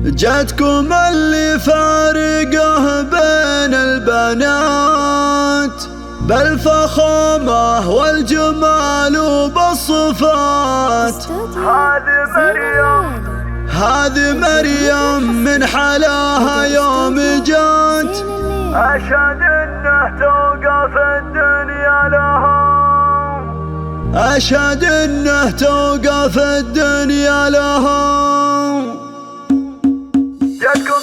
جاتكم اللي فارقه بين البنات بالفخامة والجمال وبالصفات. هذه مريم من حلاها يوم جات أشهد إنه توقف الدنيا لها، أشهد إنه توقف الدنيا لها. جاتكم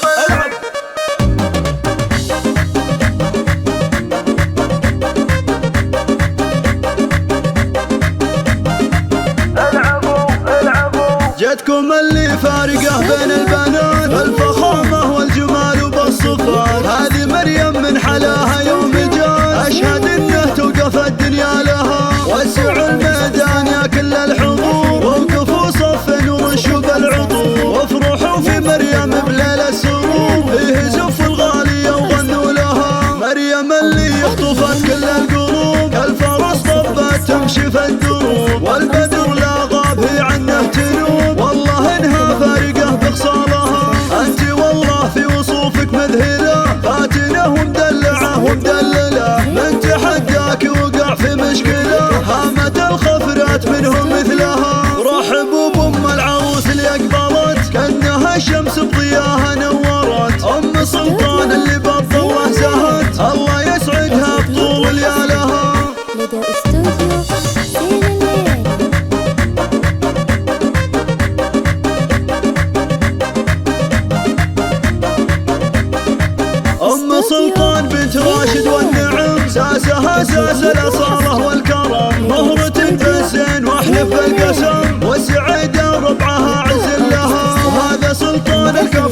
جاتكم اللي فارقه بين البنات بالفخامة والجمال وبالصفات. هذه مريم من حلاها يوم جات أشهد إنه توقف الدنيا لها. وسعوا الميدان يا كل الحضور ووقفوا صف ورشوا بالعطور وافرحوا في مريم بليلة السرور. فيه زفوا الغالية وغنوا لها مريم اللي اخطفت كل القلوب. كالفرس طبت تمشي في الدروب والبدر لا غاب هي عنه تنوب. والله انها فارقه بخصالها انت والله في وصوفك مذهله. فاتنه ومدلعه ومدلله من تحداك وقع في مشكله. هامت الخفرات منهم مثلها. رحبوا بام العروس اللي اقبلت كانها الشمس بضياها نورت. ام سلطان اللي بالضوء زهت الله يسعدها بطول ليالها. لدى استوديو زين الليالي. أم سلطان بنت راشد والنعم ساسها ساس الأصالة والكرم. مهرة بالزين واحلف بالقسم والسعيدة ربعها عز لها. وهذا سلطان الكرم